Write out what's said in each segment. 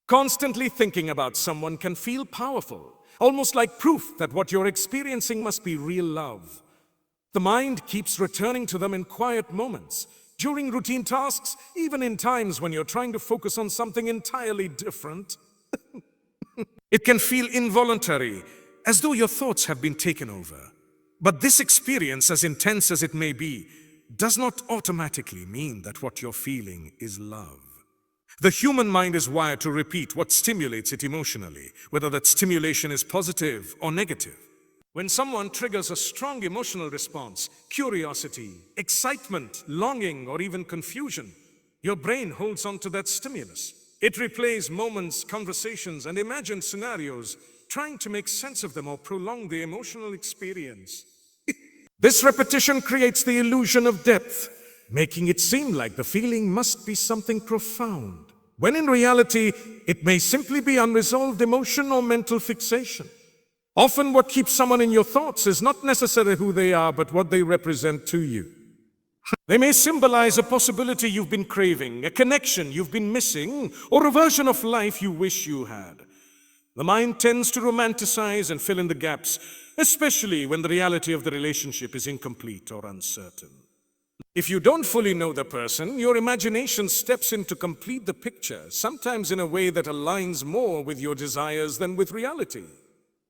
Constantly thinking about someone can feel powerful, almost like proof that what you're experiencing must be real love. The mind keeps returning to them in quiet moments, during routine tasks, even in times when you're trying to focus on something entirely different. It can feel involuntary, as though your thoughts have been taken over. But this experience, as intense as it may be, does not automatically mean that what you're feeling is love. The human mind is wired to repeat what stimulates it emotionally, whether that stimulation is positive or negative. When someone triggers a strong emotional response, curiosity, excitement, longing, or even confusion, your brain holds on to that stimulus. It replays moments, conversations, and imagined scenarios, trying to make sense of them or prolong the emotional experience. This repetition creates the illusion of depth, making it seem like the feeling must be something profound, when in reality, it may simply be unresolved emotion or mental fixation. Often what keeps someone in your thoughts is not necessarily who they are, but what they represent to you. They may symbolize a possibility you've been craving, a connection you've been missing, or a version of life you wish you had. The mind tends to romanticize and fill in the gaps, especially when the reality of the relationship is incomplete or uncertain. If you don't fully know the person, your imagination steps in to complete the picture, sometimes in a way that aligns more with your desires than with reality.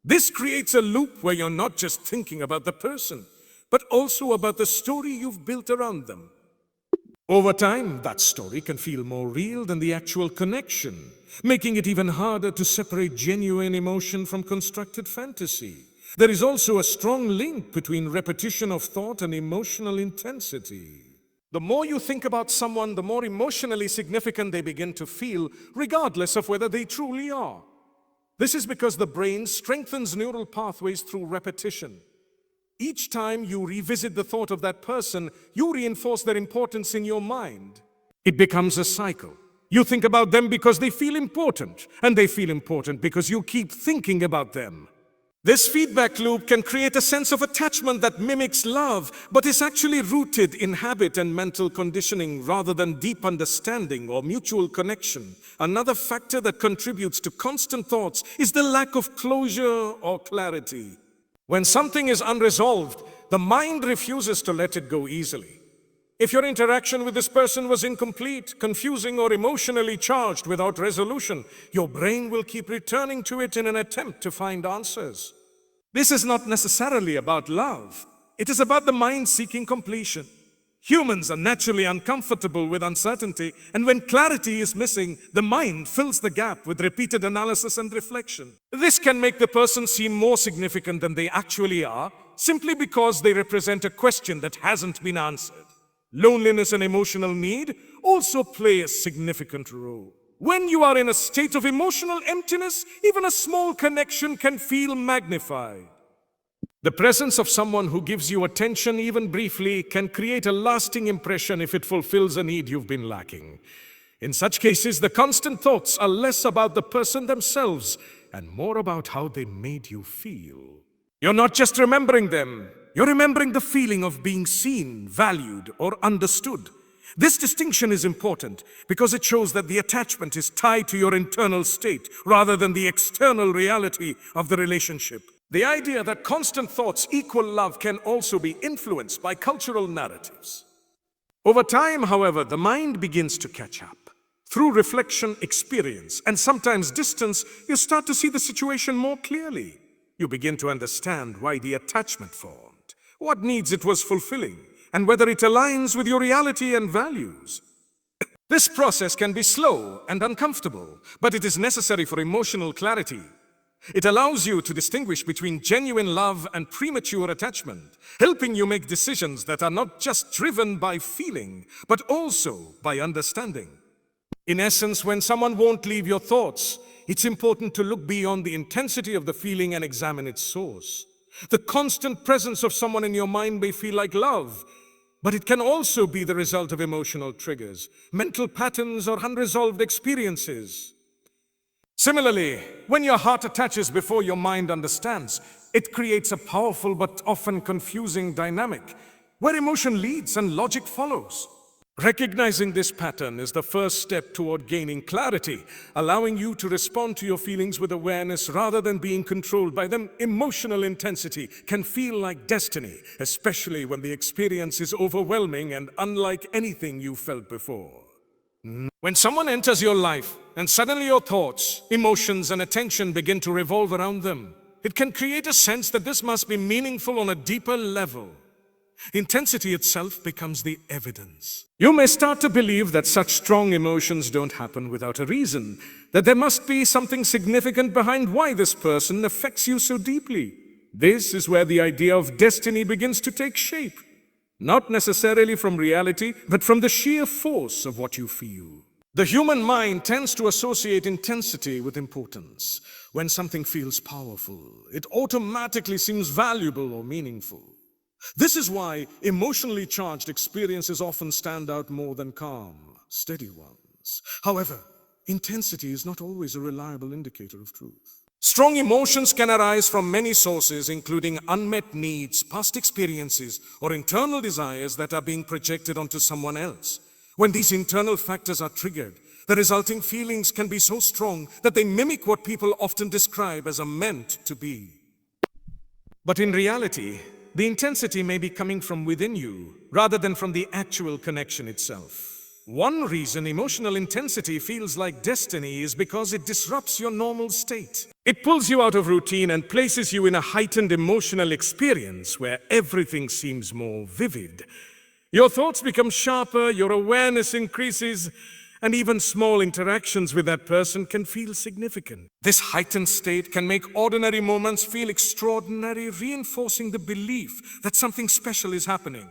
This creates a loop where you're not just thinking about the person, but also about the story you've built around them. Over time, that story can feel more real than the actual connection, making it even harder to separate genuine emotion from constructed fantasy. There is also a strong link between repetition of thought and emotional intensity. The more you think about someone, the more emotionally significant they begin to feel, regardless of whether they truly are. This is because the brain strengthens neural pathways through repetition. Each time you revisit the thought of that person, you reinforce their importance in your mind. It becomes a cycle. You think about them because they feel important, and they feel important because you keep thinking about them. This feedback loop can create a sense of attachment that mimics love, but is actually rooted in habit and mental conditioning rather than deep understanding or mutual connection. Another factor that contributes to constant thoughts is the lack of closure or clarity. When something is unresolved, the mind refuses to let it go easily. If your interaction with this person was incomplete, confusing, or emotionally charged without resolution, your brain will keep returning to it in an attempt to find answers. This is not necessarily about love. It is about the mind seeking completion. Humans are naturally uncomfortable with uncertainty, and when clarity is missing, the mind fills the gap with repeated analysis and reflection. This can make the person seem more significant than they actually are, simply because they represent a question that hasn't been answered. Loneliness and emotional need also play a significant role. When you are in a state of emotional emptiness, even a small connection can feel magnified. The presence of someone who gives you attention, even briefly, can create a lasting impression if it fulfills a need you've been lacking. In such cases, the constant thoughts are less about the person themselves and more about how they made you feel. You're not just remembering them, you're remembering the feeling of being seen, valued, or understood. This distinction is important because it shows that the attachment is tied to your internal state rather than the external reality of the relationship. The idea that constant thoughts equal love can also be influenced by cultural narratives. Over time, however, the mind begins to catch up. Through reflection, experience, and sometimes distance, you start to see the situation more clearly. You begin to understand why the attachment formed, what needs it was fulfilling, and whether it aligns with your reality and values. This process can be slow and uncomfortable, but it is necessary for emotional clarity. It allows you to distinguish between genuine love and premature attachment, helping you make decisions that are not just driven by feeling, but also by understanding. In essence, when someone won't leave your thoughts, it's important to look beyond the intensity of the feeling and examine its source. The constant presence of someone in your mind may feel like love, but it can also be the result of emotional triggers, mental patterns, or unresolved experiences. Similarly, when your heart attaches before your mind understands, it creates a powerful but often confusing dynamic, where emotion leads and logic follows. Recognizing this pattern is the first step toward gaining clarity, allowing you to respond to your feelings with awareness rather than being controlled by them. Emotional intensity can feel like destiny, especially when the experience is overwhelming and unlike anything you felt before. When someone enters your life and suddenly your thoughts, emotions, and attention begin to revolve around them, it can create a sense that this must be meaningful on a deeper level. Intensity itself becomes the evidence. You may start to believe that such strong emotions don't happen without a reason, that there must be something significant behind why this person affects you so deeply. This is where the idea of destiny begins to take shape, not necessarily from reality, but from the sheer force of what you feel. The human mind tends to associate intensity with importance. When something feels powerful, it automatically seems valuable or meaningful. This is why emotionally charged experiences often stand out more than calm, steady ones. However, intensity is not always a reliable indicator of truth. Strong emotions can arise from many sources, including unmet needs, past experiences, or internal desires that are being projected onto someone else. When these internal factors are triggered, the resulting feelings can be so strong that they mimic what people often describe as a meant to be. But in reality, the intensity may be coming from within you, rather than from the actual connection itself. One reason emotional intensity feels like destiny is because it disrupts your normal state. It pulls you out of routine and places you in a heightened emotional experience where everything seems more vivid. Your thoughts become sharper, your awareness increases, and even small interactions with that person can feel significant. This heightened state can make ordinary moments feel extraordinary, reinforcing the belief that something special is happening.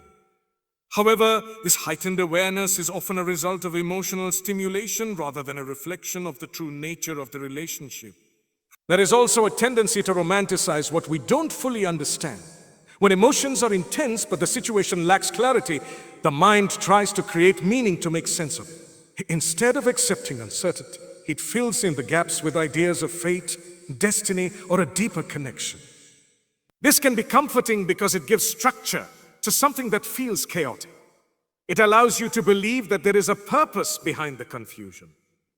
However, this heightened awareness is often a result of emotional stimulation rather than a reflection of the true nature of the relationship. There is also a tendency to romanticize what we don't fully understand. When emotions are intense but the situation lacks clarity, the mind tries to create meaning to make sense of it. Instead of accepting uncertainty, it fills in the gaps with ideas of fate, destiny, or a deeper connection. This can be comforting because it gives structure to something that feels chaotic. It allows you to believe that there is a purpose behind the confusion,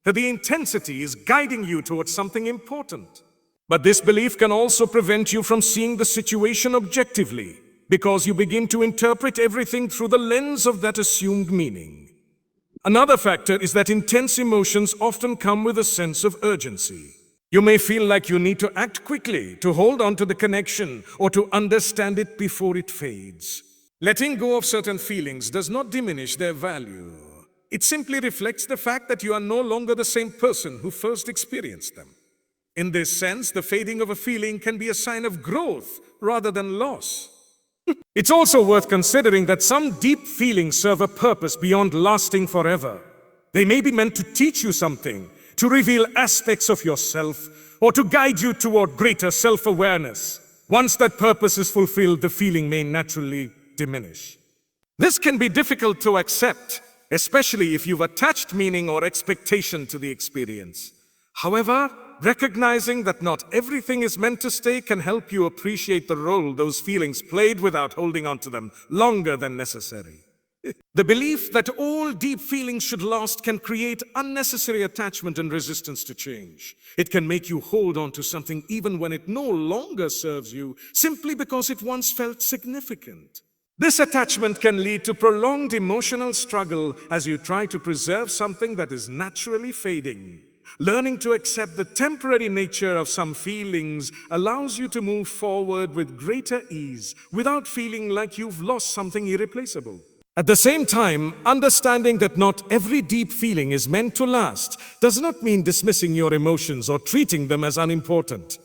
that the intensity is guiding you towards something important. But this belief can also prevent you from seeing the situation objectively, because you begin to interpret everything through the lens of that assumed meaning. Another factor is that intense emotions often come with a sense of urgency. You may feel like you need to act quickly to hold on to the connection or to understand it before it fades. Letting go of certain feelings does not diminish their value. It simply reflects the fact that you are no longer the same person who first experienced them. In this sense, the fading of a feeling can be a sign of growth rather than loss. It's also worth considering that some deep feelings serve a purpose beyond lasting forever. They may be meant to teach you something, to reveal aspects of yourself, or to guide you toward greater self-awareness. Once that purpose is fulfilled, the feeling may naturally diminish. This can be difficult to accept, especially if you've attached meaning or expectation to the experience. However, recognizing that not everything is meant to stay can help you appreciate the role those feelings played without holding on to them longer than necessary. The belief that all deep feelings should last can create unnecessary attachment and resistance to change. It can make you hold on to something even when it no longer serves you, simply because it once felt significant. This attachment can lead to prolonged emotional struggle as you try to preserve something that is naturally fading. Learning to accept the temporary nature of some feelings allows you to move forward with greater ease without feeling like you've lost something irreplaceable. At the same time, understanding that not every deep feeling is meant to last does not mean dismissing your emotions or treating them as unimportant.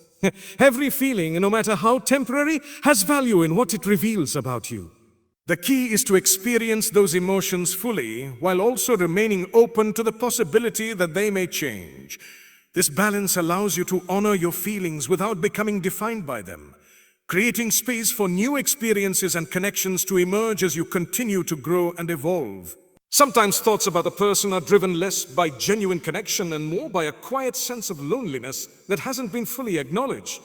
Every feeling, no matter how temporary, has value in what it reveals about you. The key is to experience those emotions fully while also remaining open to the possibility that they may change. This balance allows you to honor your feelings without becoming defined by them, creating space for new experiences and connections to emerge as you continue to grow and evolve. Sometimes thoughts about a person are driven less by genuine connection and more by a quiet sense of loneliness that hasn't been fully acknowledged.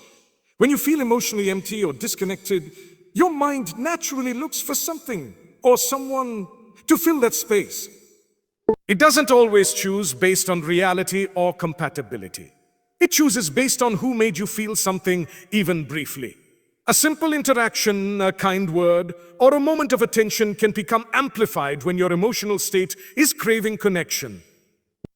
When you feel emotionally empty or disconnected, your mind naturally looks for something or someone to fill that space. It doesn't always choose based on reality or compatibility. It chooses based on who made you feel something, even briefly. A simple interaction, a kind word, or a moment of attention can become amplified when your emotional state is craving connection.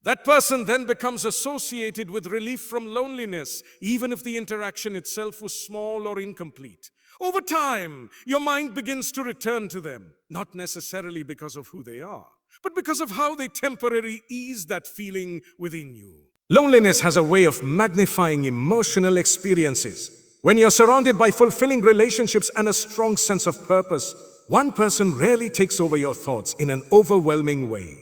That person then becomes associated with relief from loneliness, even if the interaction itself was small or incomplete. Over time, your mind begins to return to them, not necessarily because of who they are, but because of how they temporarily ease that feeling within you. Loneliness has a way of magnifying emotional experiences. When you're surrounded by fulfilling relationships and a strong sense of purpose, one person rarely takes over your thoughts in an overwhelming way.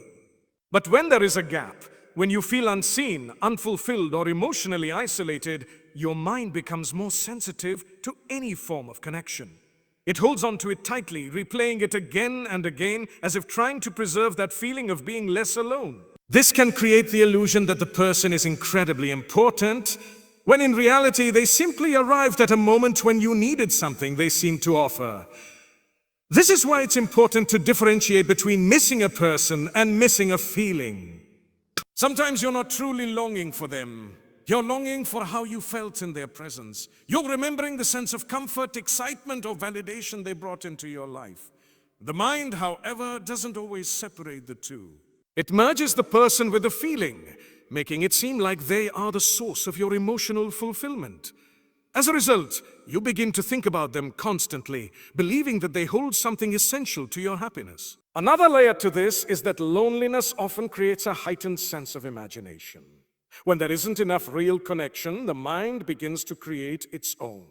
But when there is a gap, when you feel unseen, unfulfilled, or emotionally isolated, your mind becomes more sensitive to any form of connection. It holds on to it tightly, replaying it again and again, as if trying to preserve that feeling of being less alone. This can create the illusion that the person is incredibly important, when in reality they simply arrived at a moment when you needed something they seemed to offer. This is why it's important to differentiate between missing a person and missing a feeling. Sometimes you're not truly longing for them. You're longing for how you felt in their presence. You're remembering the sense of comfort, excitement, or validation they brought into your life. The mind, however, doesn't always separate the two. It merges the person with the feeling, making it seem like they are the source of your emotional fulfillment. As a result, you begin to think about them constantly, believing that they hold something essential to your happiness. Another layer to this is that loneliness often creates a heightened sense of imagination. When there isn't enough real connection, the mind begins to create its own.